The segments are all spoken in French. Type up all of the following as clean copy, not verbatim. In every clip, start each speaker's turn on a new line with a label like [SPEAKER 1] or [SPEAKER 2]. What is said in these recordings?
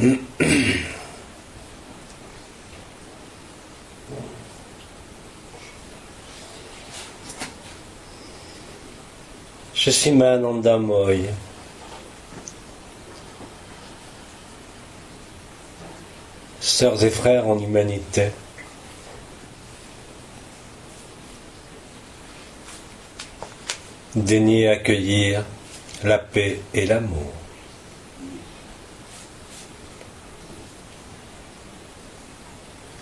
[SPEAKER 1] Je suis Mahananda Moy. Sœurs et frères en humanité. Daignez accueillir la paix et l'amour.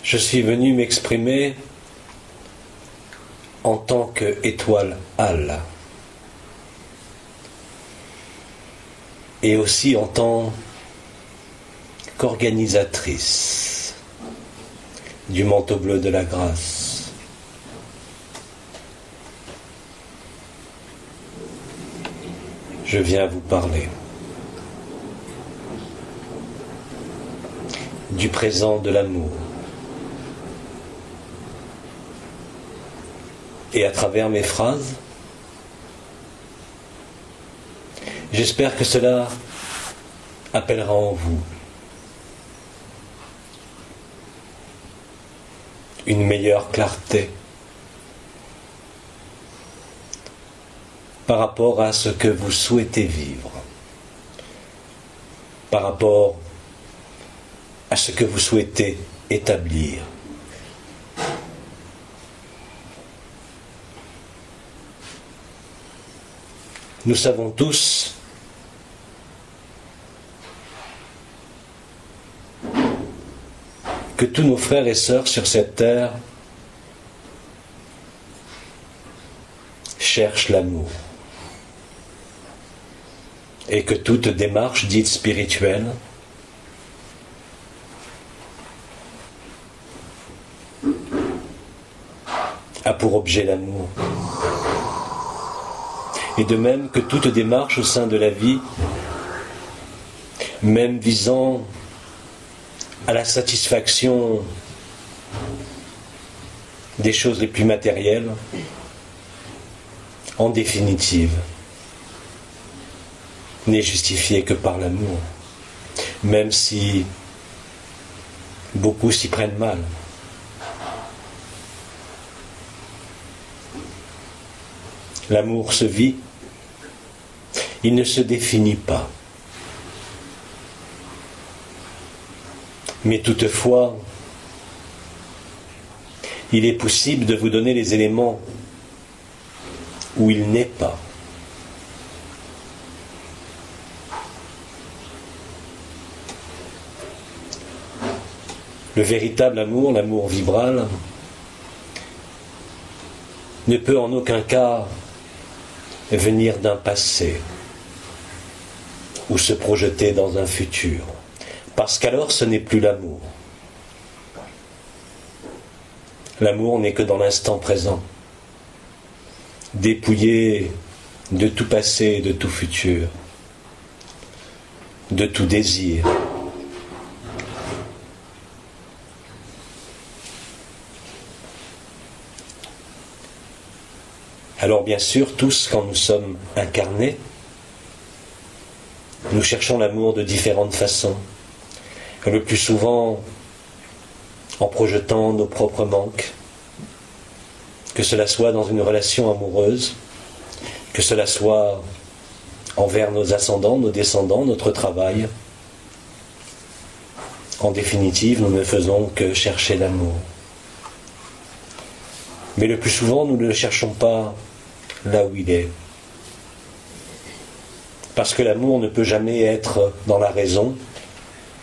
[SPEAKER 1] Je suis venu m'exprimer en tant qu'étoile Al et aussi en tant qu'organisatrice du manteau bleu de la grâce. Je viens vous parler du présent de l'amour. Et à travers mes phrases, j'espère que cela appellera en vous une meilleure clarté par rapport à ce que vous souhaitez vivre, par rapport à ce que vous souhaitez établir. Nous savons tous que tous nos frères et sœurs sur cette terre cherchent l'amour et que toute démarche dite spirituelle a pour objet l'amour. Et de même que toute démarche au sein de la vie, même visant à la satisfaction des choses les plus matérielles, en définitive, n'est justifiée que par l'amour, même si beaucoup s'y prennent mal. L'amour se vit, il ne se définit pas. Mais toutefois, il est possible de vous donner les éléments où il n'est pas. Le véritable amour, l'amour vibral, ne peut en aucun cas venir d'un passé ou se projeter dans un futur, parce qu'alors ce n'est plus l'amour. L'amour n'est que dans l'instant présent, dépouillé de tout passé et de tout futur, de tout désir. Alors bien sûr, tous, quand nous sommes incarnés, nous cherchons l'amour de différentes façons. Le plus souvent en projetant nos propres manques, que cela soit dans une relation amoureuse, que cela soit envers nos ascendants, nos descendants, notre travail. En définitive, nous ne faisons que chercher l'amour. Mais le plus souvent, nous ne le cherchons pas là où il est. Parce que l'amour ne peut jamais être dans la raison,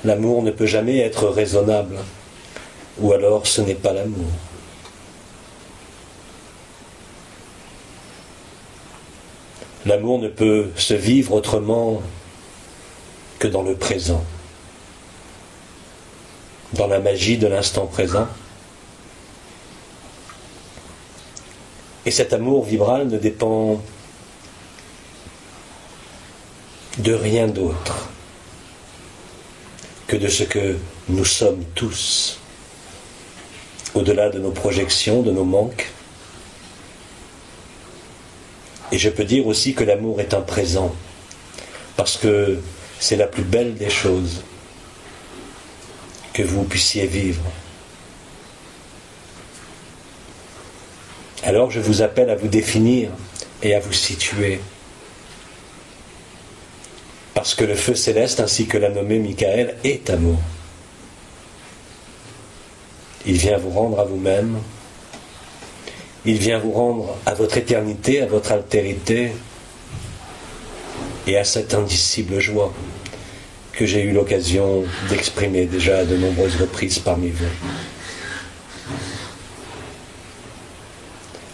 [SPEAKER 1] l'amour ne peut jamais être raisonnable, ou alors ce n'est pas l'amour. L'amour ne peut se vivre autrement que dans le présent, dans la magie de l'instant présent. Et cet amour vibral ne dépend de rien d'autre que de ce que nous sommes tous, au-delà de nos projections, de nos manques. Et je peux dire aussi que l'amour est un présent, parce que c'est la plus belle des choses. que vous puissiez vivre. Alors je vous appelle à vous définir et à vous situer. Parce que le feu céleste ainsi que l'a nommé Michael est amour. Il vient vous rendre à vous-même. Il vient vous rendre à votre éternité, à votre altérité et à cette indicible joie que j'ai eu l'occasion d'exprimer déjà à de nombreuses reprises parmi vous.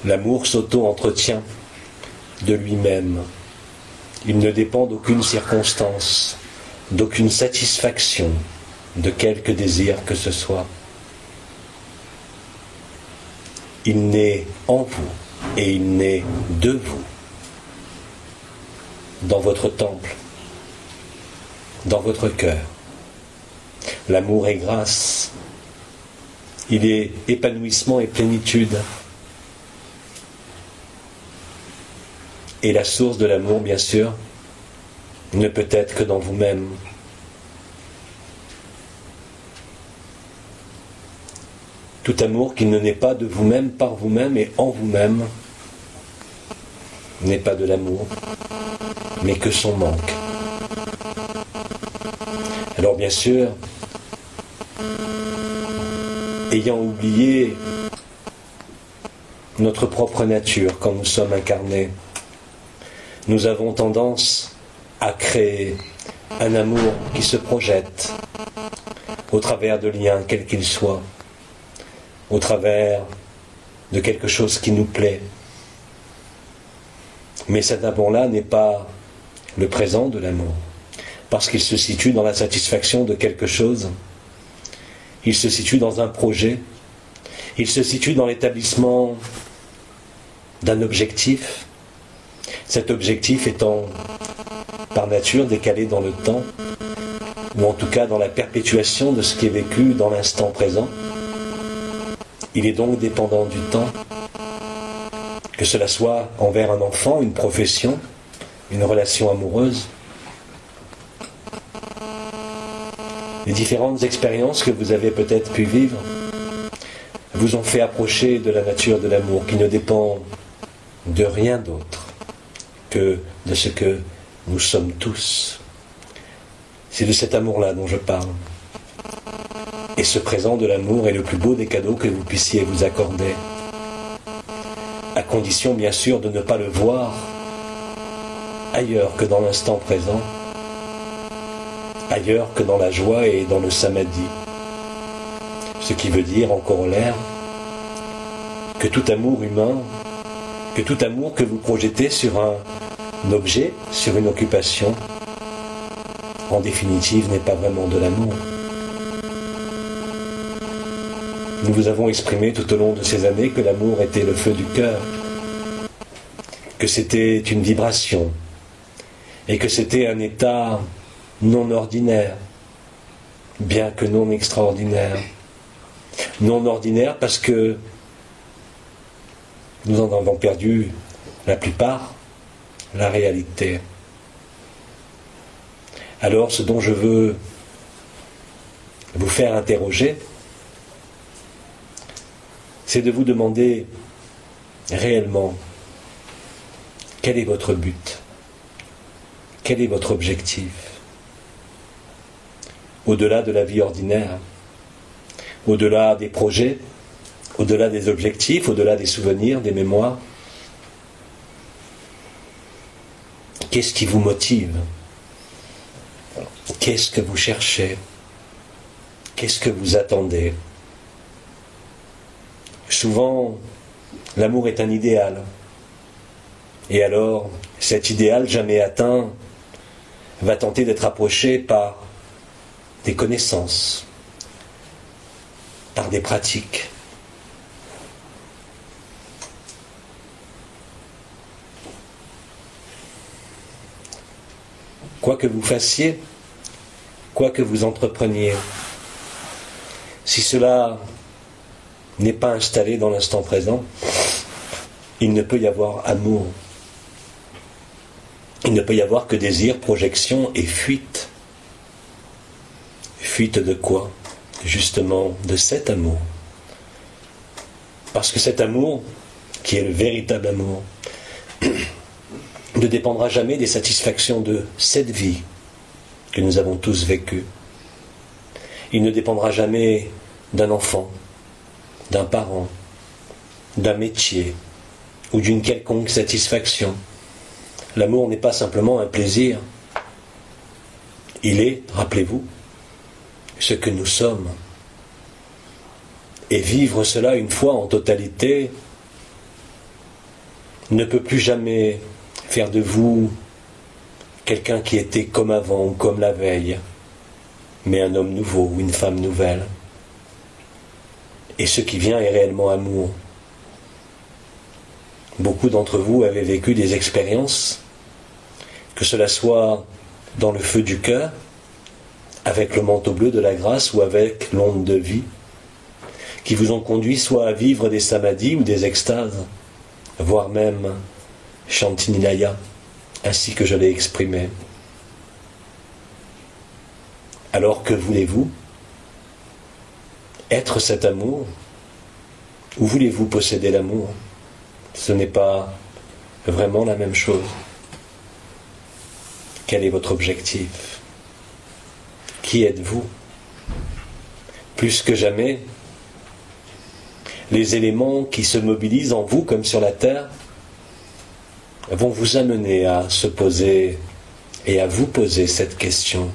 [SPEAKER 1] L'amour s'auto-entretient de lui-même. Il ne dépend d'aucune circonstance, d'aucune satisfaction, de quelque désir que ce soit. Il naît en vous et il naît de vous, dans votre temple, dans votre cœur. L'amour est grâce, il est épanouissement et plénitude. Et la source de l'amour, bien sûr, ne peut être que dans vous-même. Tout amour qui ne naît pas de vous-même, par vous-même et en vous-même, n'est pas de l'amour, mais que son manque. Alors bien sûr, ayant oublié notre propre nature quand nous sommes incarnés, nous avons tendance à créer un amour qui se projette au travers de liens, quels qu'ils soient, au travers de quelque chose qui nous plaît. Mais cet amour-là n'est pas le présent de l'amour, parce qu'il se situe dans la satisfaction de quelque chose, il se situe dans un projet, il se situe dans l'établissement d'un objectif, cet objectif étant par nature décalé dans le temps, ou en tout cas dans la perpétuation de ce qui est vécu dans l'instant présent. Il est donc dépendant du temps, que cela soit envers un enfant, une profession, une relation amoureuse. Les différentes expériences que vous avez peut-être pu vivre vous ont fait approcher de la nature de l'amour qui ne dépend de rien d'autre que de ce que nous sommes tous. C'est de cet amour-là dont je parle. Et ce présent de l'amour est le plus beau des cadeaux que vous puissiez vous accorder. À condition, bien sûr, de ne pas le voir ailleurs que dans l'instant présent, ailleurs que dans la joie et dans le samadhi. Ce qui veut dire, en corollaire, que tout amour humain, que tout amour que vous projetez sur un objet, sur une occupation, en définitive, n'est pas vraiment de l'amour. Nous vous avons exprimé tout au long de ces années que l'amour était le feu du cœur, que c'était une vibration, et que c'était un état non ordinaire, bien que non extraordinaire. Non ordinaire parce que nous en avons perdu la plupart, la réalité. Alors ce dont je veux vous faire interroger, c'est de vous demander réellement quel est votre but, quel est votre objectif, au-delà de la vie ordinaire, au-delà des projets, au-delà des objectifs, au-delà des souvenirs, des mémoires. Qu'est-ce qui vous motive? Qu'est-ce que vous cherchez? Qu'est-ce que vous attendez? Souvent, l'amour est un idéal. Et alors, cet idéal jamais atteint va tenter d'être approché par des connaissances, par des pratiques. Quoi que vous fassiez, quoi que vous entrepreniez, si cela n'est pas installé dans l'instant présent, il ne peut y avoir amour. Il ne peut y avoir que désir, projection et fuite. Fuite de quoi? justement de cet amour. Parce que cet amour, qui est le véritable amour, ne dépendra jamais des satisfactions de cette vie que nous avons tous vécue. Il ne dépendra jamais d'un enfant, d'un parent, d'un métier ou d'une quelconque satisfaction. L'amour n'est pas simplement un plaisir. Il est, rappelez-vous, ce que nous sommes. Et vivre cela une fois en totalité ne peut plus jamais faire de vous quelqu'un qui était comme avant ou comme la veille, mais un homme nouveau ou une femme nouvelle. Et ce qui vient est réellement amour. Beaucoup d'entre vous avaient vécu des expériences, que cela soit dans le feu du cœur, avec le manteau bleu de la grâce ou avec l'onde de vie, qui vous ont conduit soit à vivre des samadhis ou des extases, voire même Shantinilaya, ainsi que je l'ai exprimé. Alors que voulez-vous? Être cet amour? Ou voulez-vous posséder l'amour? Ce n'est pas vraiment la même chose. Quel est votre objectif? Qui êtes-vous? Plus que jamais, les éléments qui se mobilisent en vous comme sur la terre vont vous amener à se poser et à vous poser cette question.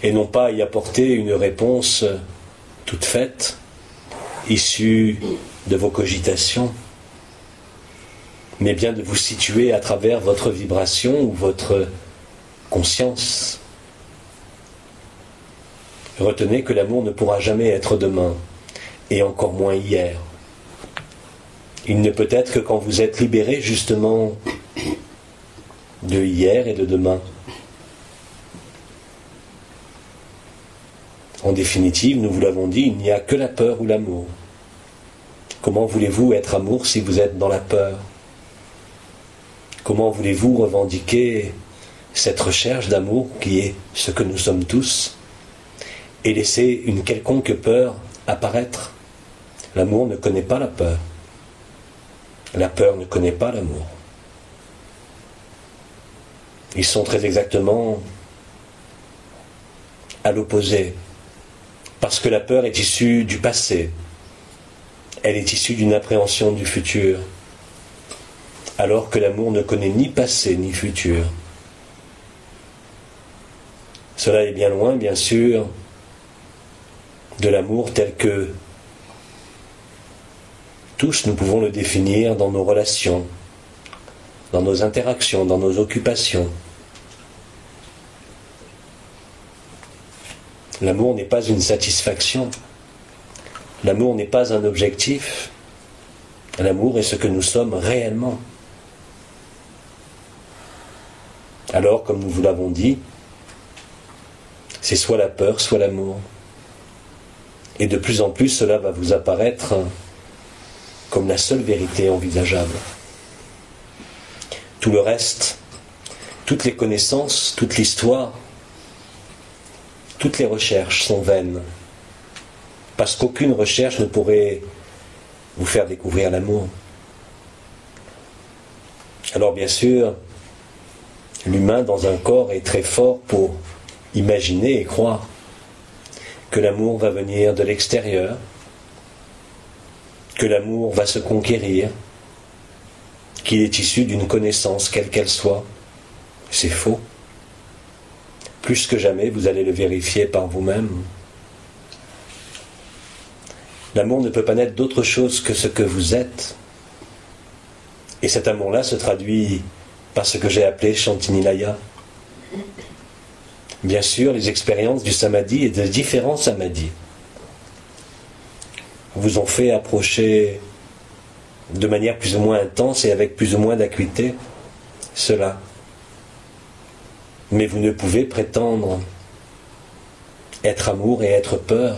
[SPEAKER 1] Et non pas y apporter une réponse toute faite, issue de vos cogitations, mais bien de vous situer à travers votre vibration ou votre conscience. Retenez que l'amour ne pourra jamais être demain, et encore moins hier. Il ne peut être que quand vous êtes libéré justement de hier et de demain. En définitive, nous vous l'avons dit, il n'y a que la peur ou l'amour. Comment voulez-vous être amour si vous êtes dans la peur? Comment voulez-vous revendiquer cette recherche d'amour qui est ce que nous sommes tous et laisser une quelconque peur apparaître? L'amour ne connaît pas la peur. La peur ne connaît pas l'amour. Ils sont très exactement à l'opposé. Parce que la peur est issue du passé. Elle est issue d'une appréhension du futur. Alors que l'amour ne connaît ni passé ni futur. Cela est bien loin, bien sûr, de l'amour tel que tous nous pouvons le définir dans nos relations, dans nos interactions, dans nos occupations. L'amour n'est pas une satisfaction. L'amour n'est pas un objectif. L'amour est ce que nous sommes réellement. Alors, comme nous vous l'avons dit, c'est soit la peur, soit l'amour. Et de plus en plus, cela va vous apparaître comme la seule vérité envisageable. Tout le reste, toutes les connaissances, toute l'histoire, toutes les recherches sont vaines. Parce qu'aucune recherche ne pourrait vous faire découvrir l'amour. Alors bien sûr, l'humain dans un corps est très fort pour imaginer et croire que l'amour va venir de l'extérieur, que l'amour va se conquérir, qu'il est issu d'une connaissance quelle qu'elle soit. C'est faux. Plus que jamais, vous allez le vérifier par vous-même. L'amour ne peut pas naître d'autre chose que ce que vous êtes. Et cet amour-là se traduit par ce que j'ai appelé Shantinilaya. Bien sûr, les expériences du samadhi et de différents samadhis vous ont fait approcher de manière plus ou moins intense et avec plus ou moins d'acuité cela. Mais vous ne pouvez prétendre être amour et être peur.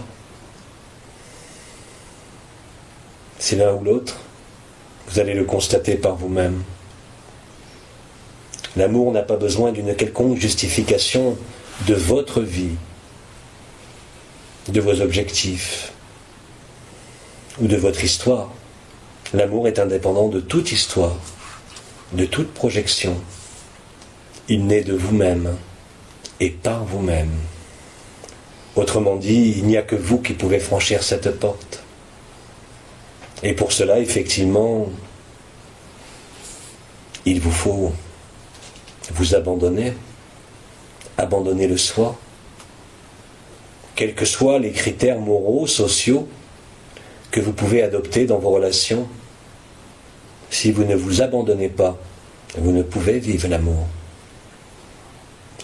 [SPEAKER 1] C'est l'un ou l'autre. Vous allez le constater par vous-même. L'amour n'a pas besoin d'une quelconque justification de votre vie. de vos objectifs ou de votre histoire. L'amour est indépendant de toute histoire, de toute projection. Il naît de vous-même et par vous-même. Autrement dit, il n'y a que vous qui pouvez franchir cette porte. Et pour cela, effectivement, il vous faut vous abandonner le soi, quels que soient les critères moraux, sociaux, que vous pouvez adopter dans vos relations. Si vous ne vous abandonnez pas, vous ne pouvez vivre l'amour.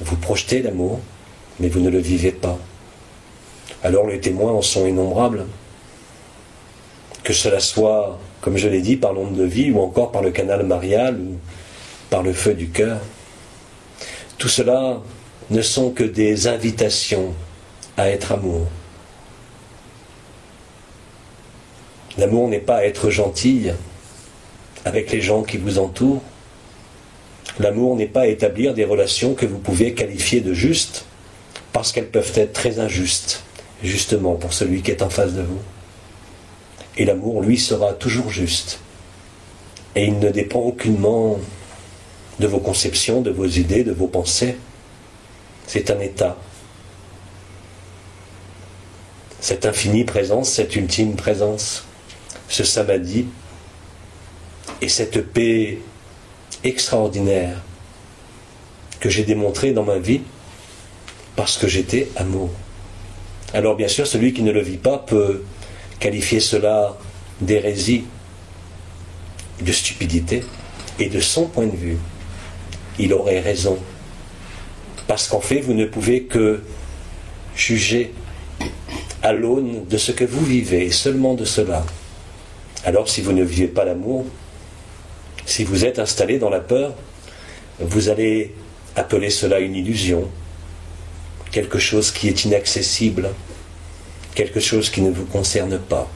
[SPEAKER 1] Vous projetez l'amour, mais vous ne le vivez pas. Alors les témoins en sont innombrables. Que cela soit, comme je l'ai dit, par l'onde de vie, ou encore par le canal marial, ou par le feu du cœur. Tout cela ne sont que des invitations à être amour. L'amour n'est pas être gentil avec les gens qui vous entourent. L'amour n'est pas établir des relations que vous pouvez qualifier de justes, parce qu'elles peuvent être très injustes, justement pour celui qui est en face de vous. Et l'amour, lui, sera toujours juste. Et il ne dépend aucunement de vos conceptions, de vos idées, de vos pensées. C'est un état. Cette infinie présence, cette ultime présence, ce samadhi et cette paix extraordinaire que j'ai démontrée dans ma vie parce que j'étais amour. Alors bien sûr, celui qui ne le vit pas peut qualifier cela d'hérésie, de stupidité, et de son point de vue, il aurait raison. Parce qu'en fait, vous ne pouvez que juger à l'aune de ce que vous vivez, et seulement de cela. Alors si vous ne vivez pas l'amour, si vous êtes installé dans la peur, vous allez appeler cela une illusion, quelque chose qui est inaccessible, quelque chose qui ne vous concerne pas.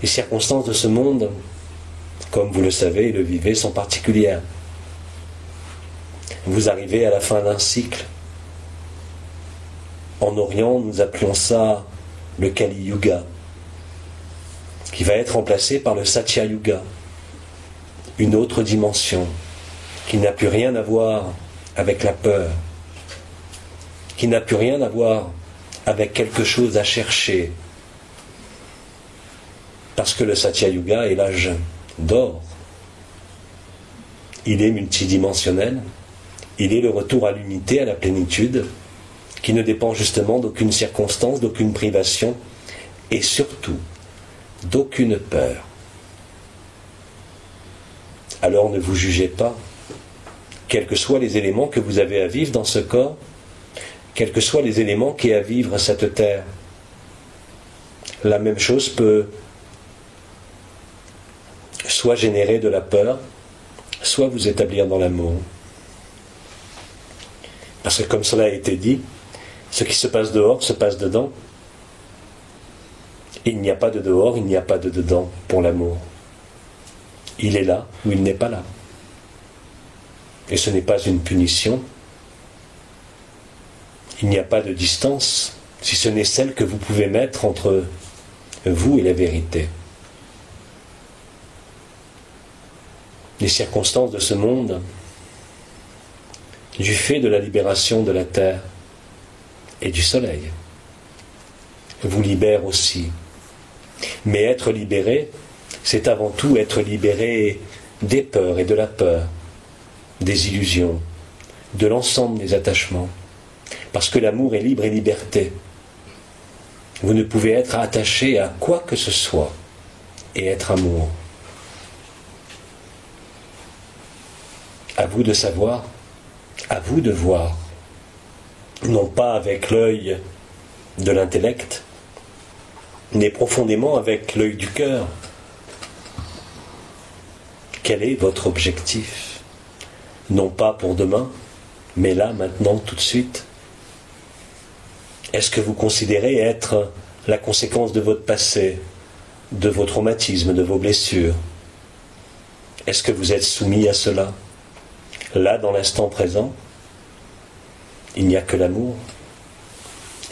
[SPEAKER 1] Les circonstances de ce monde, comme vous le savez et le vivez, sont particulières. Vous arrivez à la fin d'un cycle. En Orient, nous appelons ça le Kali Yuga, qui va être remplacé par le Satya Yuga, une autre dimension, qui n'a plus rien à voir avec la peur, qui n'a plus rien à voir avec quelque chose à chercher, parce que le Satya Yuga est l'âge d'or. Il est multidimensionnel, il est le retour à l'unité, à la plénitude, qui ne dépend justement d'aucune circonstance, d'aucune privation, et surtout d'aucune peur. Alors ne vous jugez pas, quels que soient les éléments que vous avez à vivre dans ce corps, quels que soient les éléments qui ont à vivre cette terre. La même chose peut soit générer de la peur, soit vous établir dans l'amour. Parce que comme cela a été dit, ce qui se passe dehors se passe dedans. Il n'y a pas de dehors, il n'y a pas de dedans pour l'amour. Il est là ou il n'est pas là. Et ce n'est pas une punition. Il n'y a pas de distance, si ce n'est celle que vous pouvez mettre entre vous et la vérité. Les circonstances de ce monde, du fait de la libération de la terre et du soleil, vous libèrent aussi. Mais être libéré, c'est avant tout être libéré des peurs et de la peur, des illusions, de l'ensemble des attachements. Parce que l'amour est libre et liberté. Vous ne pouvez être attaché à quoi que ce soit et être amour. À vous de savoir, à vous de voir, non pas avec l'œil de l'intellect, mais profondément avec l'œil du cœur. Quel est votre objectif? Non pas pour demain, mais là, maintenant, tout de suite. Est-ce que vous considérez être la conséquence de votre passé, de vos traumatismes, de vos blessures? Est-ce que vous êtes soumis à cela? Là, dans l'instant présent, il n'y a que l'amour.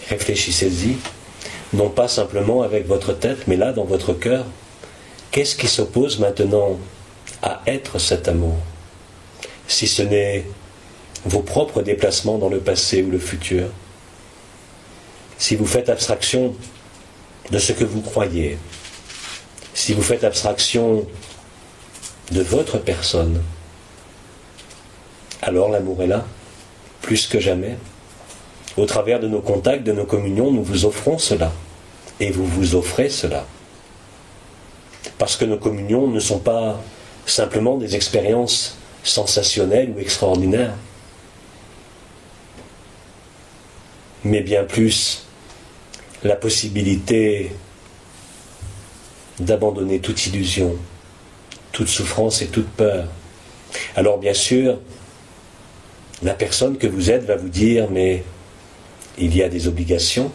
[SPEAKER 1] Réfléchissez-y, non pas simplement avec votre tête, mais là, dans votre cœur. Qu'est-ce qui s'oppose maintenant à être cet amour, si ce n'est vos propres déplacements dans le passé ou le futur? Si vous faites abstraction de ce que vous croyez, si vous faites abstraction de votre personne, alors l'amour est là, plus que jamais. Au travers de nos contacts, de nos communions, nous vous offrons cela, et vous vous offrez cela. Parce que nos communions ne sont pas simplement des expériences sensationnelles ou extraordinaires, mais bien plus la possibilité d'abandonner toute illusion, toute souffrance et toute peur. Alors bien sûr, la personne que vous êtes va vous dire, mais il y a des obligations,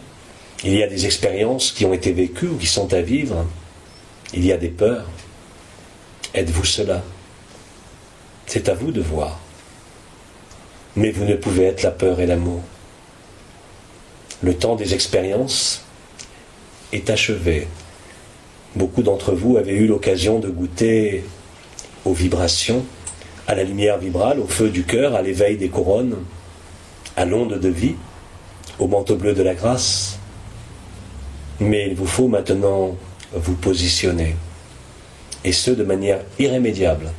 [SPEAKER 1] il y a des expériences qui ont été vécues ou qui sont à vivre, il y a des peurs. Êtes-vous cela? C'est à vous de voir. Mais vous ne pouvez être la peur et l'amour. Le temps des expériences est achevé. Beaucoup d'entre vous avaient eu l'occasion de goûter aux vibrations, à la lumière vibrale, au feu du cœur, à l'éveil des couronnes, à l'onde de vie, au manteau bleu de la grâce. Mais il vous faut maintenant vous positionner, et ce de manière irrémédiable,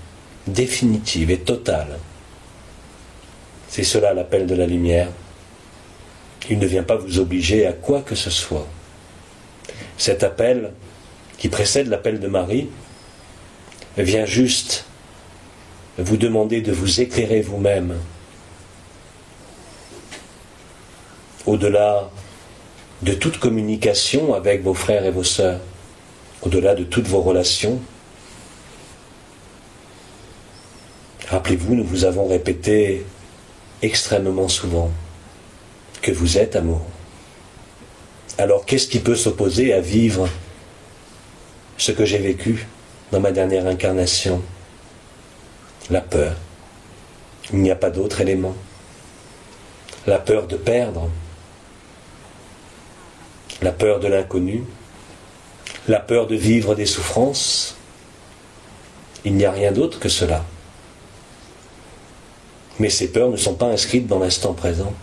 [SPEAKER 1] définitive et totale. C'est cela l'appel de la lumière. Il ne vient pas vous obliger à quoi que ce soit. Cet appel, qui précède l'appel de Marie, vient juste vous demander de vous éclairer vous-même, au-delà de toute communication avec vos frères et vos sœurs, au-delà de toutes vos relations. Rappelez-vous, nous vous avons répété extrêmement souvent que vous êtes amour. Alors qu'est-ce qui peut s'opposer à vivre ce que j'ai vécu dans ma dernière incarnation? La peur. Il n'y a pas d'autre élément. La peur de perdre, la peur de l'inconnu, la peur de vivre des souffrances. Il n'y a rien d'autre que cela. Mais ces peurs ne sont pas inscrites dans l'instant présent.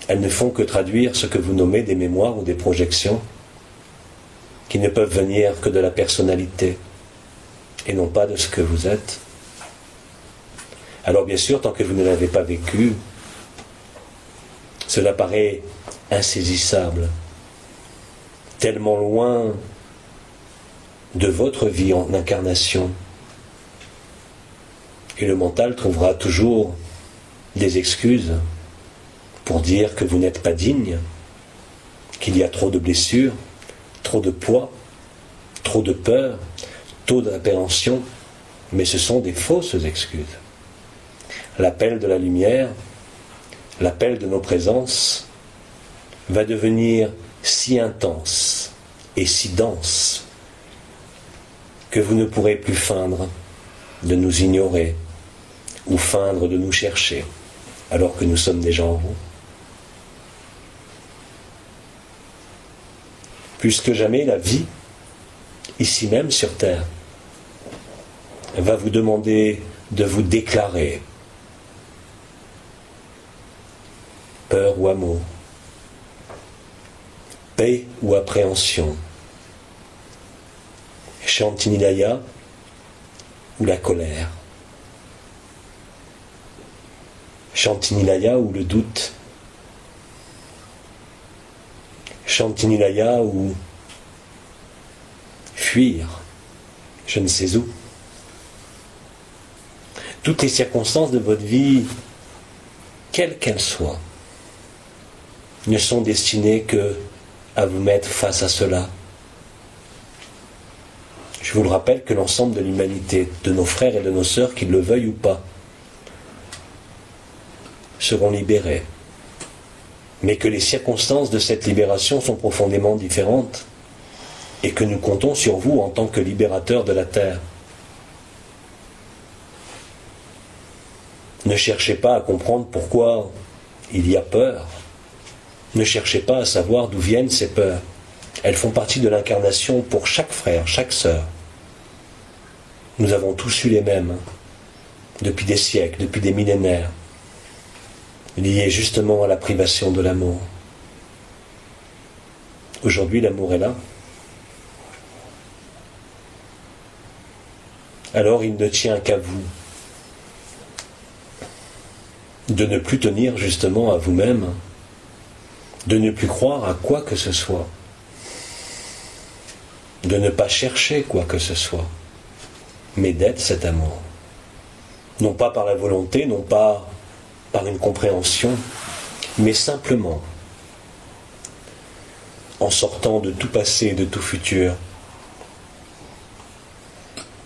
[SPEAKER 1] Elles ne font que traduire ce que vous nommez des mémoires ou des projections qui ne peuvent venir que de la personnalité et non pas de ce que vous êtes. Alors bien sûr, tant que vous ne l'avez pas vécu, cela paraît insaisissable, tellement loin de votre vie en incarnation. Et le mental trouvera toujours des excuses pour dire que vous n'êtes pas digne, qu'il y a trop de blessures, trop de poids, trop de peur, trop d'appréhension, mais ce sont des fausses excuses. L'appel de la lumière, l'appel de nos présences va devenir si intense et si dense que vous ne pourrez plus feindre de nous ignorer ou feindre de nous chercher alors que nous sommes déjà en vous. Plus que jamais, la vie, ici même sur Terre, va vous demander de vous déclarer, peur ou amour, paix ou appréhension, Chantinilaya ou la colère, Chantinilaya ou le doute, Chantinilaya ou fuir, je ne sais où. Toutes les circonstances de votre vie, quelles qu'elles soient, ne sont destinées que à vous mettre face à cela. Je vous le rappelle que l'ensemble de l'humanité, de nos frères et de nos sœurs, qu'ils le veuillent ou pas, seront libérés. Mais que les circonstances de cette libération sont profondément différentes et que nous comptons sur vous en tant que libérateurs de la terre. Ne cherchez pas à comprendre pourquoi il y a peur, Ne cherchez pas à savoir d'où viennent ces peurs. Elles font partie de l'incarnation pour chaque frère, chaque sœur. Nous avons tous eu les mêmes, depuis des siècles, depuis des millénaires, liés justement à la privation de l'amour. Aujourd'hui, l'amour est là. Alors il ne tient qu'à vous de ne plus tenir justement à vous-même, de ne plus croire à quoi que ce soit, de ne pas chercher quoi que ce soit, mais d'être cet amour. Non pas par la volonté, non pas par une compréhension, mais simplement en sortant de tout passé et de tout futur.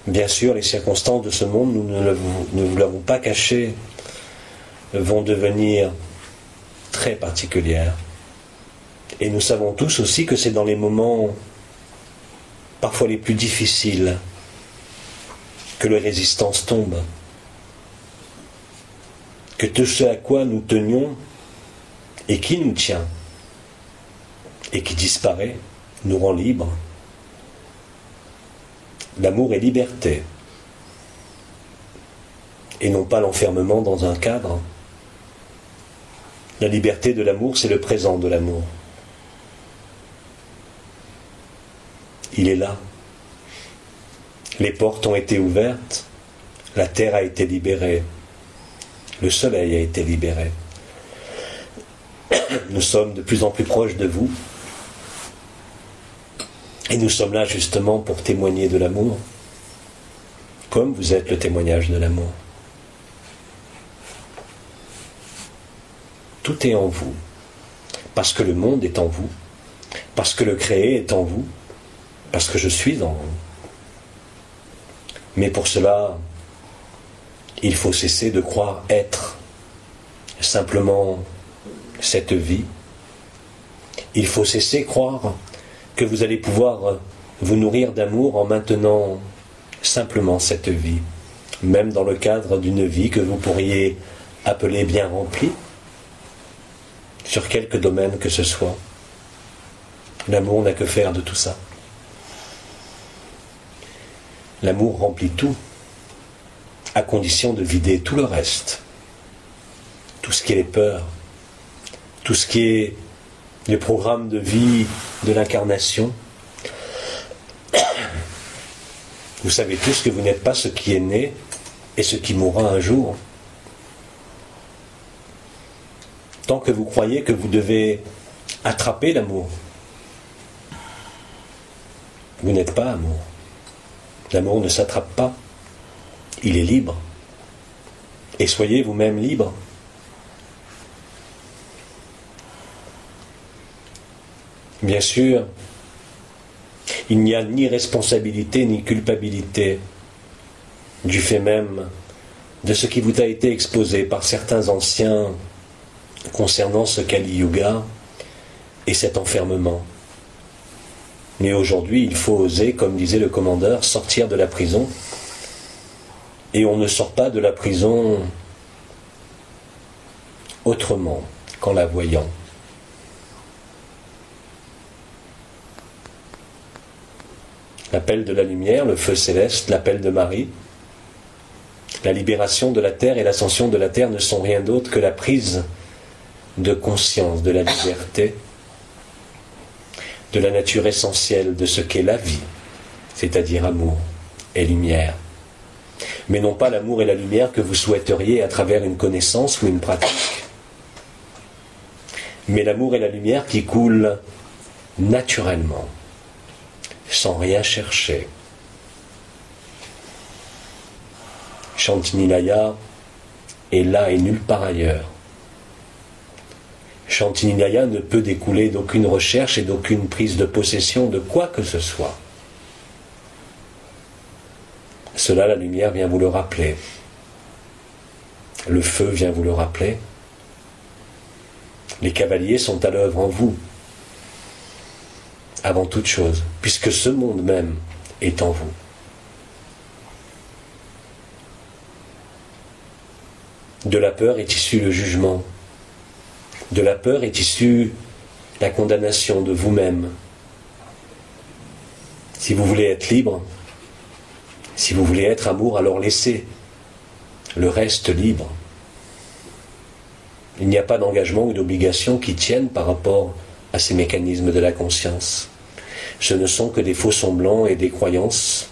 [SPEAKER 1] Bien sûr, les circonstances de ce monde, nous ne vous l'avons pas caché, vont devenir très particulières. Et nous savons tous aussi que c'est dans les moments parfois les plus difficiles que les résistances tombent. Que tout ce à quoi nous tenions et qui nous tient et qui disparaît nous rend libres. L'amour est liberté et non pas l'enfermement dans un cadre. La liberté de l'amour, c'est le présent de l'amour. Il est là. Les portes ont été ouvertes, la terre a été libérée, le soleil a été libéré. Nous sommes de plus en plus proches de vous. Et nous sommes là justement pour témoigner de l'amour, comme vous êtes le témoignage de l'amour. Tout est en vous, parce que le monde est en vous, parce que le créé est en vous, parce que je suis en vous. Mais pour cela, il faut cesser de croire être simplement cette vie. Il faut cesser de croire que vous allez pouvoir vous nourrir d'amour en maintenant simplement cette vie, même dans le cadre d'une vie que vous pourriez appeler bien remplie, sur quelque domaine que ce soit. L'amour n'a que faire de tout ça. L'amour remplit tout, à condition de vider tout le reste, tout ce qui est les peurs, tout ce qui est le programme de vie de l'incarnation. Vous savez tous que vous n'êtes pas ce qui est né et ce qui mourra un jour. Tant que vous croyez que vous devez attraper l'amour, vous n'êtes pas amour. L'amour ne s'attrape pas. Il est libre. Et soyez vous-même libre. Bien sûr, il n'y a ni responsabilité ni culpabilité du fait même de ce qui vous a été exposé par certains anciens concernant ce Kali Yuga et cet enfermement. Mais aujourd'hui, il faut oser, comme disait le commandeur, sortir de la prison. Et on ne sort pas de la prison autrement qu'en la voyant. L'appel de la lumière, le feu céleste, l'appel de Marie, la libération de la terre et l'ascension de la terre ne sont rien d'autre que la prise de conscience de la liberté, de la nature essentielle de ce qu'est la vie, c'est-à-dire amour et lumière. Mais non pas l'amour et la lumière que vous souhaiteriez à travers une connaissance ou une pratique, mais l'amour et la lumière qui coulent naturellement, sans rien chercher. Chantinilaya est là et nulle part ailleurs. Chantinilaya ne peut découler d'aucune recherche et d'aucune prise de possession de quoi que ce soit. Cela, la lumière vient vous le rappeler. Le feu vient vous le rappeler. Les cavaliers sont à l'œuvre en vous, avant toute chose, puisque ce monde même est en vous. De la peur est issu le jugement. De la peur est issu la condamnation de vous-même. Si vous voulez être libre, si vous voulez être amour, alors laissez le reste libre. Il n'y a pas d'engagement ou d'obligation qui tiennent par rapport à ces mécanismes de la conscience. Ce ne sont que des faux semblants et des croyances.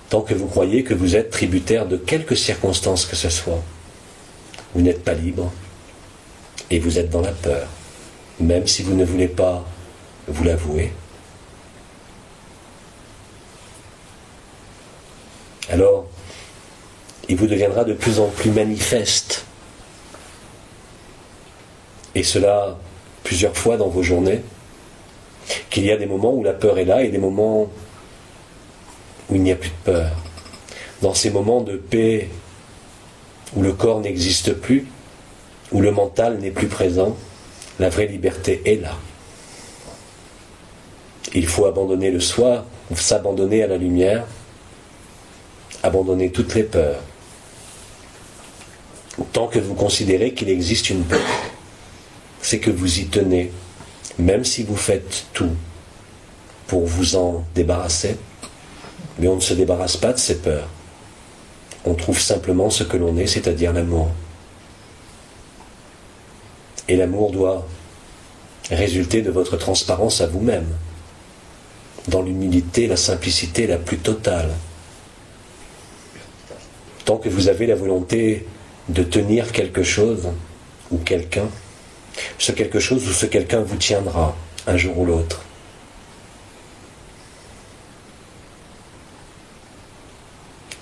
[SPEAKER 1] Tant que vous croyez que vous êtes tributaire de quelque circonstance que ce soit, vous n'êtes pas libre et vous êtes dans la peur, même si vous ne voulez pas vous l'avouer. Alors, il vous deviendra de plus en plus manifeste, et cela plusieurs fois dans vos journées, qu'il y a des moments où la peur est là et des moments où il n'y a plus de peur. Dans ces moments de paix où le corps n'existe plus, où le mental n'est plus présent, la vraie liberté est là. Il faut abandonner le soi, s'abandonner à la lumière, abandonner toutes les peurs. Tant que vous considérez qu'il existe une peur, c'est que vous y tenez, même si vous faites tout pour vous en débarrasser, mais on ne se débarrasse pas de ces peurs. On trouve simplement ce que l'on est, c'est-à-dire l'amour. Et l'amour doit résulter de votre transparence à vous-même, dans l'humilité, la simplicité la plus totale. Tant que vous avez la volonté de tenir quelque chose ou quelqu'un, ce quelque chose ou ce quelqu'un vous tiendra un jour ou l'autre.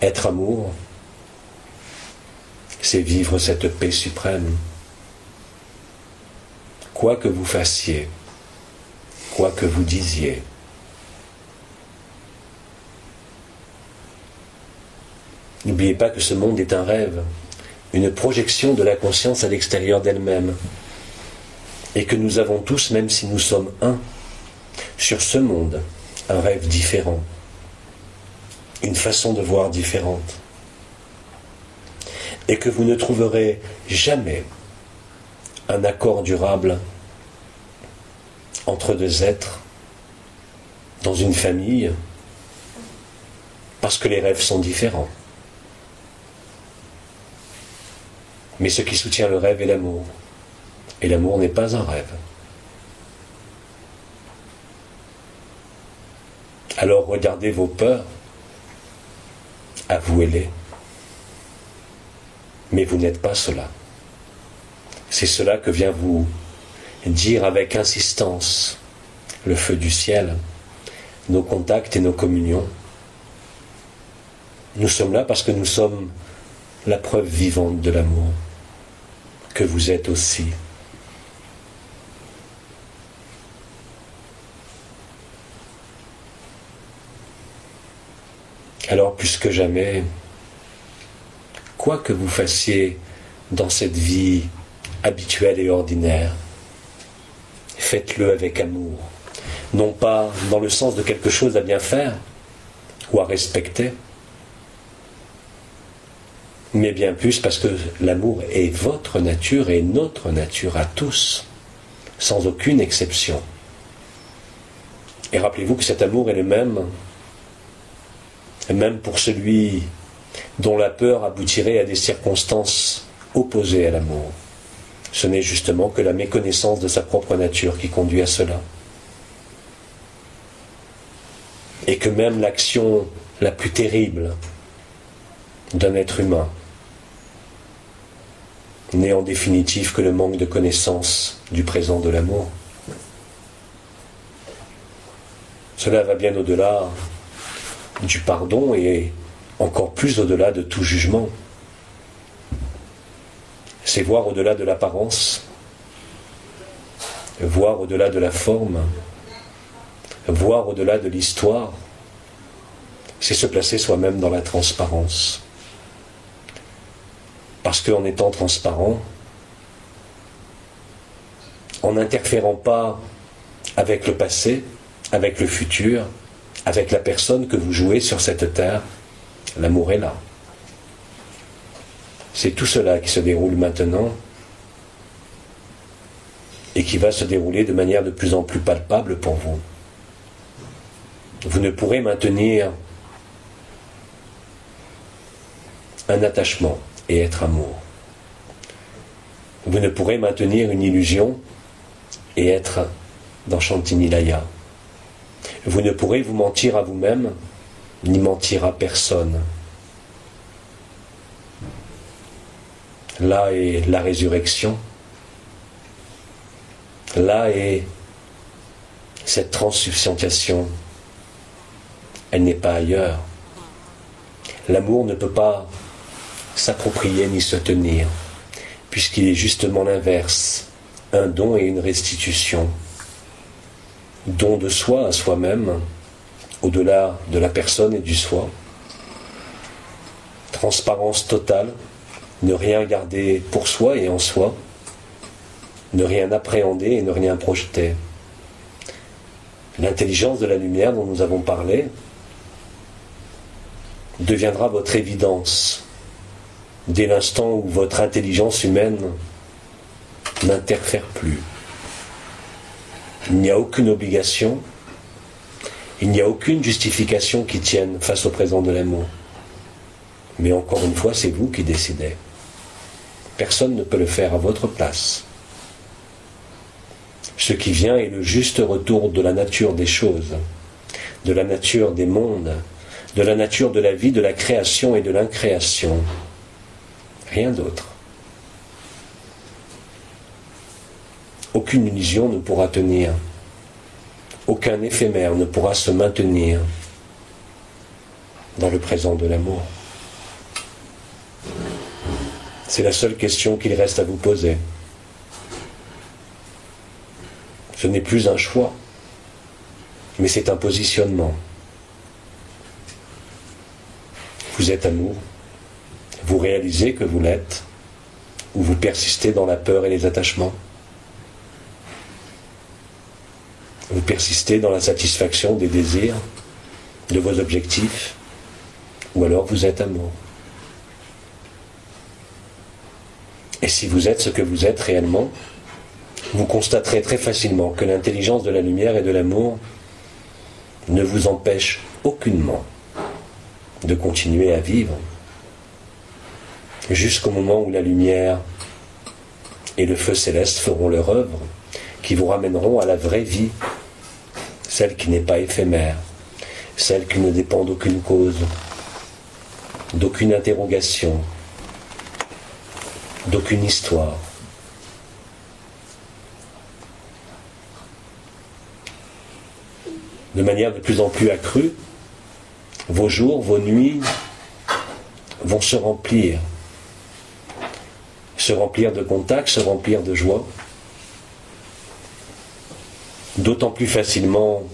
[SPEAKER 1] Être amour, c'est vivre cette paix suprême. Quoi que vous fassiez, quoi que vous disiez. N'oubliez pas que ce monde est un rêve, une projection de la conscience à l'extérieur d'elle-même, et que nous avons tous, même si nous sommes un, sur ce monde, un rêve différent, une façon de voir différente, et que vous ne trouverez jamais un accord durable entre deux êtres dans une famille, parce que les rêves sont différents. Mais ce qui soutient le rêve est l'amour. Et l'amour n'est pas un rêve. Alors regardez vos peurs, avouez-les. Mais vous n'êtes pas cela. C'est cela que vient vous dire avec insistance le feu du ciel, nos contacts et nos communions. Nous sommes là parce que nous sommes la preuve vivante de l'amour, que vous êtes aussi. Alors plus que jamais, quoi que vous fassiez dans cette vie habituelle et ordinaire, faites-le avec amour. Non pas dans le sens de quelque chose à bien faire ou à respecter, mais bien plus parce que l'amour est votre nature et notre nature à tous, sans aucune exception. Et rappelez-vous que cet amour est le même pour celui dont la peur aboutirait à des circonstances opposées à l'amour. Ce n'est justement que la méconnaissance de sa propre nature qui conduit à cela. Et que même l'action la plus terrible d'un être humain n'est en définitive que le manque de connaissance du présent de l'amour. Cela va bien au-delà du pardon et encore plus au-delà de tout jugement. C'est voir au-delà de l'apparence, voir au-delà de la forme, voir au-delà de l'histoire. C'est se placer soi-même dans la transparence. Parce qu'en étant transparent, en n'interférant pas avec le passé, avec le futur, avec la personne que vous jouez sur cette terre, l'amour est là. C'est tout cela qui se déroule maintenant et qui va se dérouler de manière de plus en plus palpable pour vous. Vous ne pourrez maintenir un attachement et être amour. Vous ne pourrez maintenir une illusion et être dans Shantinilaya. Vous ne pourrez vous mentir à vous-même, ni mentir à personne. Là est la résurrection. Là est cette transsubstantiation. Elle n'est pas ailleurs. L'amour ne peut pas s'approprier ni se tenir, puisqu'il est justement l'inverse, un don et une restitution. Don de soi à soi-même, au-delà de la personne et du soi. Transparence totale, ne rien garder pour soi et en soi, ne rien appréhender et ne rien projeter. L'intelligence de la lumière dont nous avons parlé deviendra votre évidence dès l'instant où votre intelligence humaine n'interfère plus. Il n'y a aucune obligation, il n'y a aucune justification qui tienne face au présent de l'amour. Mais encore une fois, c'est vous qui décidez. Personne ne peut le faire à votre place. Ce qui vient est le juste retour de la nature des choses, de la nature des mondes, de la nature de la vie, de la création et de l'incréation. Rien d'autre. Aucune illusion ne pourra tenir. Aucun éphémère ne pourra se maintenir dans le présent de l'amour. C'est la seule question qu'il reste à vous poser. Ce n'est plus un choix, mais c'est un positionnement. Vous êtes amour, vous réalisez que vous l'êtes, ou vous persistez dans la peur et les attachements. Vous persistez dans la satisfaction des désirs, de vos objectifs, ou alors vous êtes amour. Et si vous êtes ce que vous êtes réellement, vous constaterez très facilement que l'intelligence de la lumière et de l'amour ne vous empêche aucunement de continuer à vivre jusqu'au moment où la lumière et le feu céleste feront leur œuvre, qui vous ramèneront à la vraie vie, celle qui n'est pas éphémère, celle qui ne dépend d'aucune cause, d'aucune interrogation, d'aucune histoire. De manière de plus en plus accrue, vos jours, vos nuits vont se remplir de contacts, se remplir de joie, d'autant plus facilement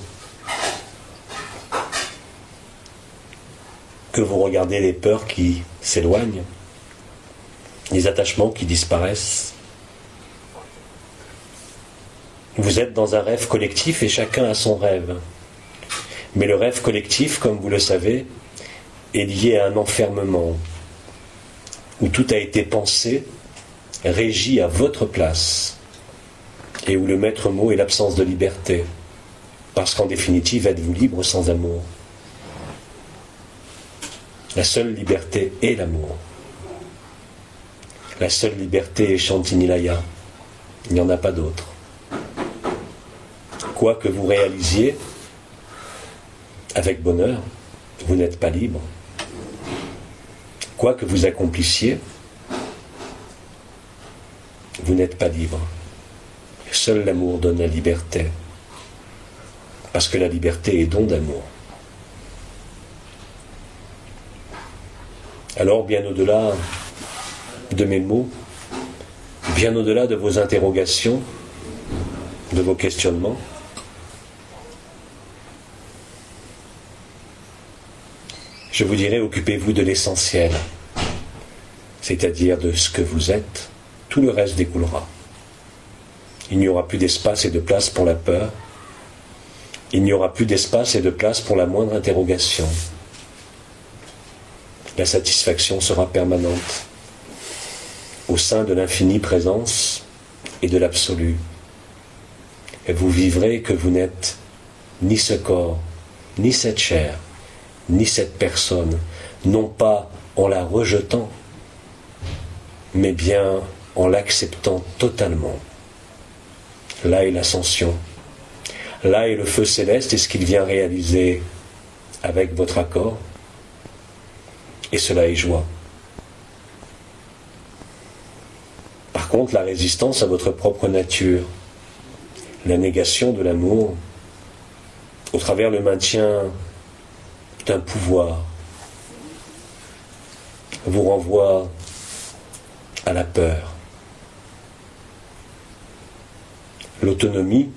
[SPEAKER 1] que vous regardez les peurs qui s'éloignent, les attachements qui disparaissent. Vous êtes dans un rêve collectif et chacun a son rêve. Mais le rêve collectif, comme vous le savez, est lié à un enfermement, où tout a été pensé, régi à votre place, et où le maître mot est l'absence de liberté, parce qu'en définitive, êtes-vous libre sans amour? La seule liberté est l'amour. La seule liberté est Shantinilaya. Il n'y en a pas d'autre. Quoi que vous réalisiez, avec bonheur, vous n'êtes pas libre. Quoi que vous accomplissiez, vous n'êtes pas libre. Seul l'amour donne la liberté, parce que la liberté est don d'amour. Alors, bien au-delà de mes mots, bien au-delà de vos interrogations, de vos questionnements, je vous dirais, occupez-vous de l'essentiel, c'est-à-dire de ce que vous êtes. Tout le reste découlera. Il n'y aura plus d'espace et de place pour la peur. Il n'y aura plus d'espace et de place pour la moindre interrogation. La satisfaction sera permanente au sein de l'infinie présence et de l'absolu, et vous vivrez que vous n'êtes ni ce corps, ni cette chair, ni cette personne, non pas en la rejetant, mais bien en l'acceptant totalement. Là est l'ascension. Là est le feu céleste et ce qu'il vient réaliser avec votre accord. Et cela est joie. Par contre, la résistance à votre propre nature, la négation de l'amour, au travers le maintien d'un pouvoir, vous renvoie à la peur. L'autonomie,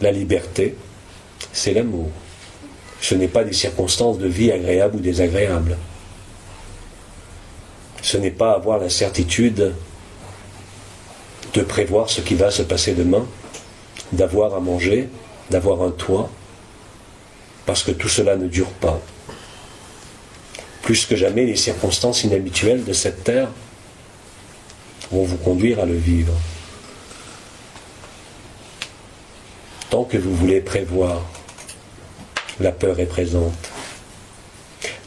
[SPEAKER 1] la liberté, c'est l'amour. Ce n'est pas des circonstances de vie agréables ou désagréables. Ce n'est pas avoir la certitude de prévoir ce qui va se passer demain, d'avoir à manger, d'avoir un toit, parce que tout cela ne dure pas. Plus que jamais, les circonstances inhabituelles de cette terre vont vous conduire à le vivre. Tant que vous voulez prévoir, la peur est présente.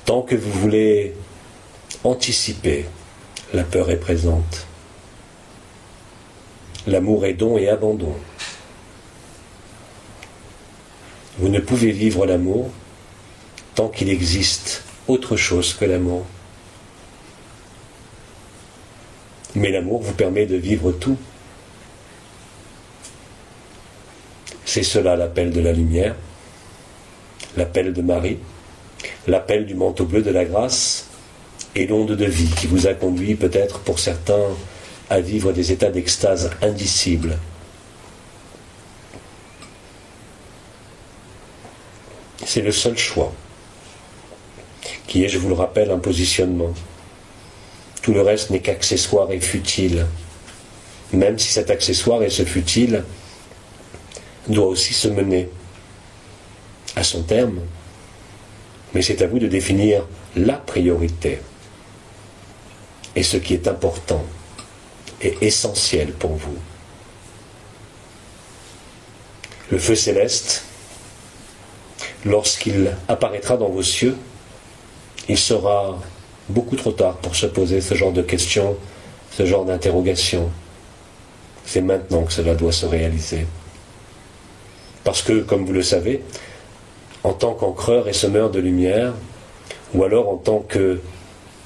[SPEAKER 1] Tant que vous voulez anticiper, la peur est présente. L'amour est don et abandon. Vous ne pouvez vivre l'amour tant qu'il existe autre chose que l'amour. Mais l'amour vous permet de vivre tout. C'est cela l'appel de la lumière, l'appel de Marie, l'appel du manteau bleu de la grâce et l'onde de vie qui vous a conduit peut-être pour certains à vivre des états d'extase indicibles. C'est le seul choix, qui est, je vous le rappelle, un positionnement. Tout le reste n'est qu'accessoire et futile, même si cet accessoire et ce futile doit aussi se mener à son terme, mais c'est à vous de définir la priorité et ce qui est important et essentiel pour vous. Le feu céleste, lorsqu'il apparaîtra dans vos cieux, il sera beaucoup trop tard pour se poser ce genre de questions, ce genre d'interrogations. C'est maintenant que cela doit se réaliser. Parce que, comme vous le savez, en tant qu'encreur et semeur de lumière, ou alors en tant que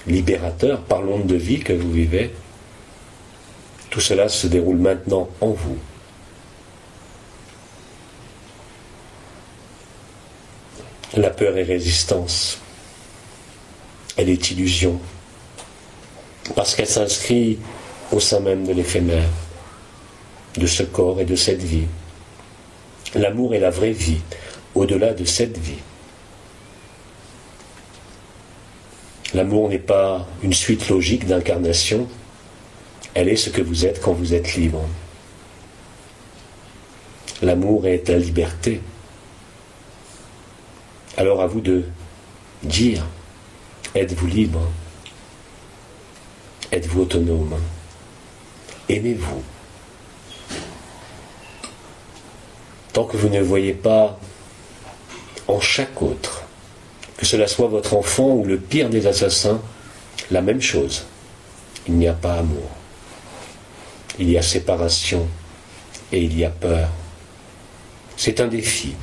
[SPEAKER 1] libérateur par l'onde de vie que vous vivez, tout cela se déroule maintenant en vous. La peur est résistance. Elle est illusion. Parce qu'elle s'inscrit au sein même de l'éphémère, de ce corps et de cette vie. L'amour est la vraie vie, au-delà de cette vie. L'amour n'est pas une suite logique d'incarnation, elle est ce que vous êtes quand vous êtes libre. L'amour est la liberté. Alors à vous de dire, êtes-vous libre? Êtes-vous autonome? Aimez-vous? Tant que vous ne voyez pas en chaque autre, que cela soit votre enfant ou le pire des assassins, la même chose. Il n'y a pas amour. Il y a séparation et il y a peur. C'est un défi.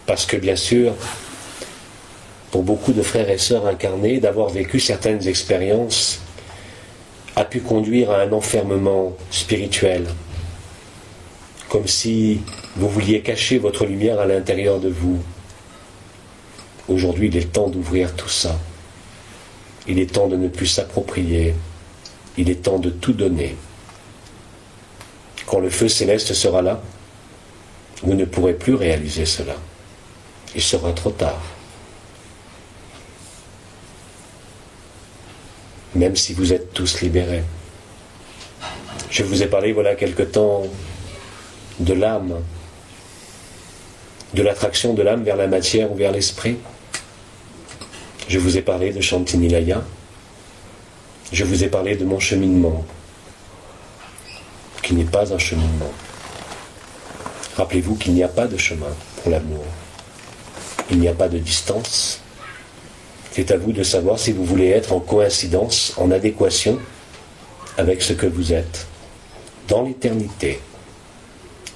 [SPEAKER 1] Parce que bien sûr, pour beaucoup de frères et sœurs incarnés, d'avoir vécu certaines expériences a pu conduire à un enfermement spirituel. Comme si vous vouliez cacher votre lumière à l'intérieur de vous. Aujourd'hui, il est temps d'ouvrir tout ça. Il est temps de ne plus s'approprier. Il est temps de tout donner. Quand le feu céleste sera là, vous ne pourrez plus réaliser cela. Il sera trop tard. Même si vous êtes tous libérés. Je vous ai parlé, voilà quelque temps, de l'âme, de l'attraction de l'âme vers la matière ou vers l'esprit. Je vous ai parlé de Chantinilaya. Je vous ai parlé de mon cheminement, qui n'est pas un cheminement. Rappelez-vous qu'il n'y a pas de chemin pour l'amour. Il n'y a pas de distance. C'est à vous de savoir si vous voulez être en coïncidence, en adéquation avec ce que vous êtes dans l'éternité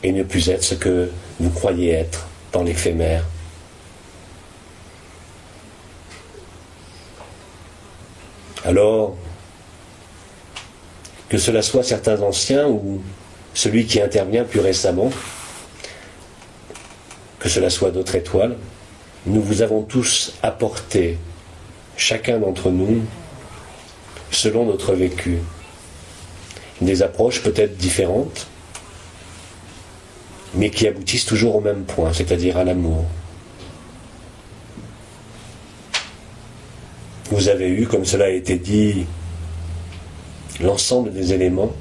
[SPEAKER 1] et ne plus être ce que vous croyez être dans l'éphémère. Alors, que cela soit certains anciens ou celui qui intervient plus récemment, que cela soit d'autres étoiles, nous vous avons tous apporté, chacun d'entre nous, selon notre vécu, des approches peut-être différentes, mais qui aboutissent toujours au même point, c'est-à-dire à l'amour. Vous avez eu, comme cela a été dit, l'ensemble des éléments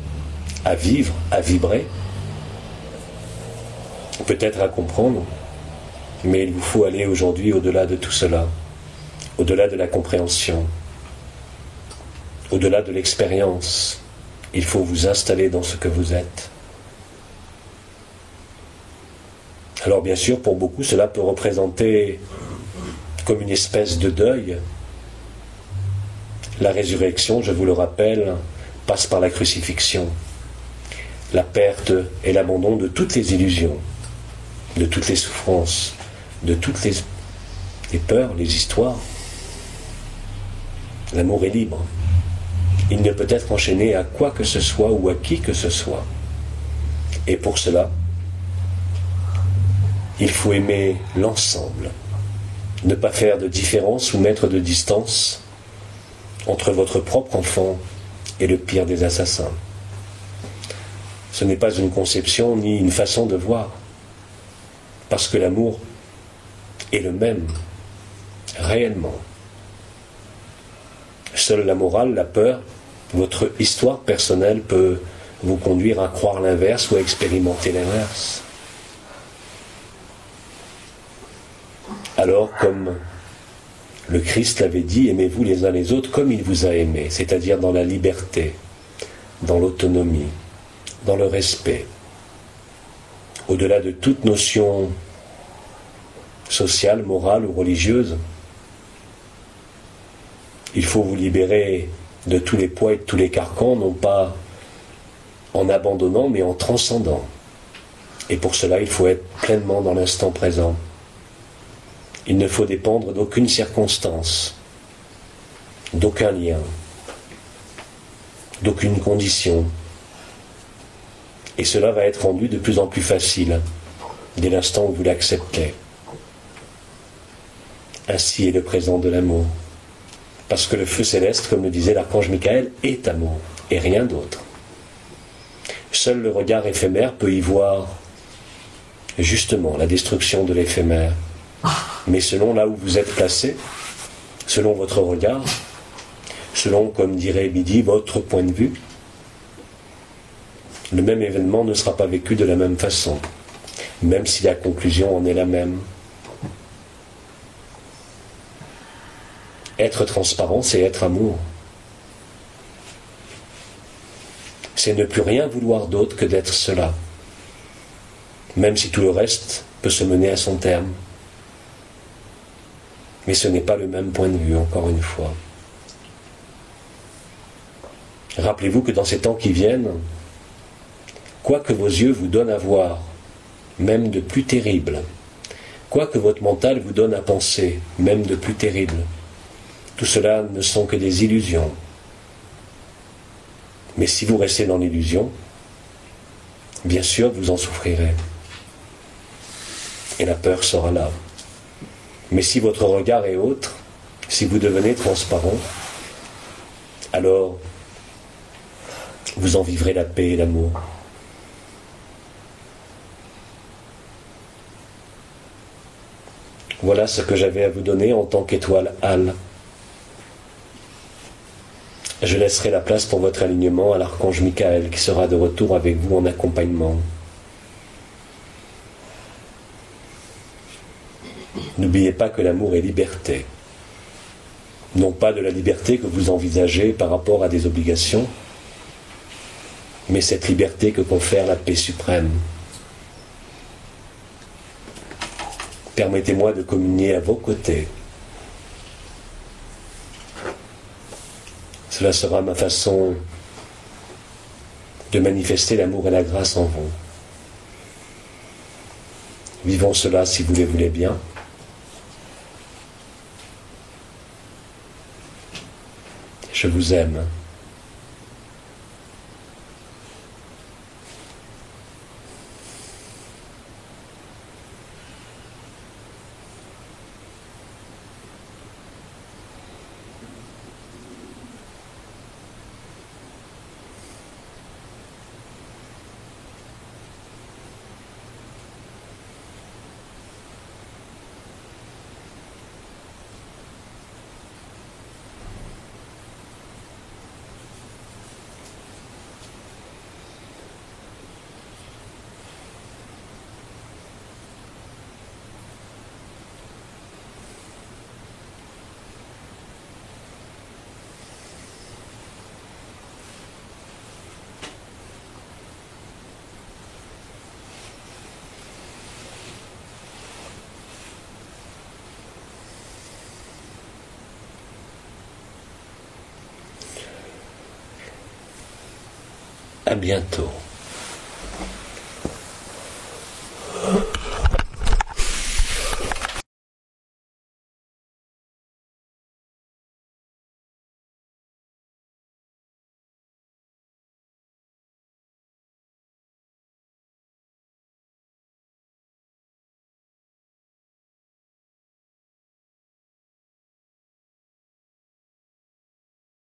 [SPEAKER 1] à vivre, à vibrer, peut-être à comprendre, mais il vous faut aller aujourd'hui au-delà de tout cela, au-delà de la compréhension, au-delà de l'expérience. Il faut vous installer dans ce que vous êtes. Alors bien sûr, pour beaucoup, cela peut représenter comme une espèce de deuil. La résurrection, je vous le rappelle, passe par la crucifixion, la perte et l'abandon de toutes les illusions, de toutes les souffrances, de toutes les peurs, les histoires. L'amour est libre. Il ne peut être enchaîné à quoi que ce soit ou à qui que ce soit. Et pour cela, il faut aimer l'ensemble, ne pas faire de différence ou mettre de distance entre votre propre enfant et le pire des assassins. Ce n'est pas une conception ni une façon de voir, parce que l'amour est le même, réellement. Seule la morale, la peur, votre histoire personnelle peut vous conduire à croire l'inverse ou à expérimenter l'inverse. Alors, comme le Christ l'avait dit, aimez-vous les uns les autres comme il vous a aimé, c'est-à-dire dans la liberté, dans l'autonomie, dans le respect, au-delà de toute notion sociale, morale ou religieuse. Il faut vous libérer de tous les poids et de tous les carcans, non pas en abandonnant, mais en transcendant. Et pour cela, il faut être pleinement dans l'instant présent. Il ne faut dépendre d'aucune circonstance, d'aucun lien, d'aucune condition. Et cela va être rendu de plus en plus facile dès l'instant où vous l'acceptez. Ainsi est le présent de l'amour. Parce que le feu céleste, comme le disait l'archange Michael, est amour, et rien d'autre. Seul le regard éphémère peut y voir justement la destruction de l'éphémère. Mais selon là où vous êtes placé, selon votre regard, selon, comme dirait Bidi, votre point de vue, le même événement ne sera pas vécu de la même façon, même si la conclusion en est la même. Être transparent, c'est être amour. C'est ne plus rien vouloir d'autre que d'être cela, même si tout le reste peut se mener à son terme. Mais ce n'est pas le même point de vue, encore une fois. Rappelez-vous que dans ces temps qui viennent, quoi que vos yeux vous donnent à voir, même de plus terrible, quoi que votre mental vous donne à penser, même de plus terrible, tout cela ne sont que des illusions. Mais si vous restez dans l'illusion, bien sûr vous en souffrirez. Et la peur sera là. Mais si votre regard est autre, si vous devenez transparent, alors vous en vivrez la paix et l'amour. Voilà ce que j'avais à vous donner en tant qu'étoile Al. Je laisserai la place pour votre alignement à l'archange Michael qui sera de retour avec vous en accompagnement. N'oubliez pas que l'amour est liberté. Non pas de la liberté que vous envisagez par rapport à des obligations, mais cette liberté que confère la paix suprême. Permettez-moi de communier à vos côtés. Cela sera ma façon de manifester l'amour et la grâce en vous. Vivons cela si vous le voulez bien. Je vous aime. À bientôt.